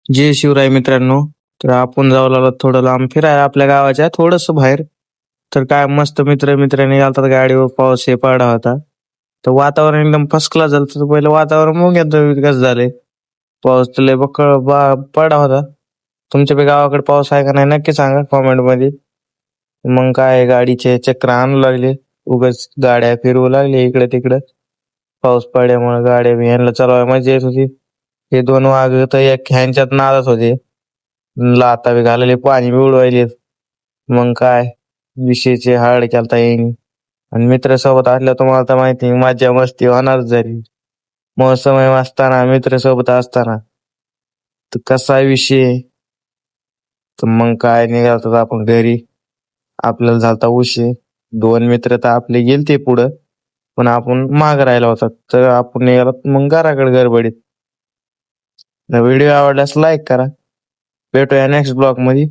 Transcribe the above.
जय शिवराय मित्रांनो. तर आपण जाऊ लागलो थोडं लांब फिरायला आपल्या गावाच्या थोडस बाहेर. तर काय मस्त मित्रांनी घालतात गाडीवर, पाऊस हे पडा होता. तर वातावरण एकदम फर्स्ट क्लास झालं. तर पहिलं वातावरण मग येतं कसं झालंय. पाऊस तर लय पडा होता. तुमच्या बी गावाकडे पाऊस आहे का नाही नक्की सांगा कॉमेंट मध्ये. मग काय गाडीचे चक्र आणू लागले, उगाच गाड्या फिरवू लागले इकडे तिकडे. पाऊस पडल्यामुळे गाड्या बी ह्यांना चालवायला मजा येत होती. हे दोन वाघ तर एक ह्यांच्यात नादच होते. लाता बी घालायले, पाणी बी उडवायले. मग काय विषयचे हाड केलता येईन. आणि मित्र सोबत असल्या तुम्हाला तर माहिती मजा मस्ती होणारच झाली. मग समय असताना मित्र सोबत असताना तर कसा विषय. तर मग काय निघालतात आपण घरी. आपल्याला झालता उशीर. दोन मित्र तर आपले गेलते पुढं, पण आपण माग राहिला होता. तर आपण निघालो मग घराकडे गडबडीत. व्हिडिओ आवडल्यास लाईक करा. भेटूया नेक्स्ट ब्लॉग मध्ये.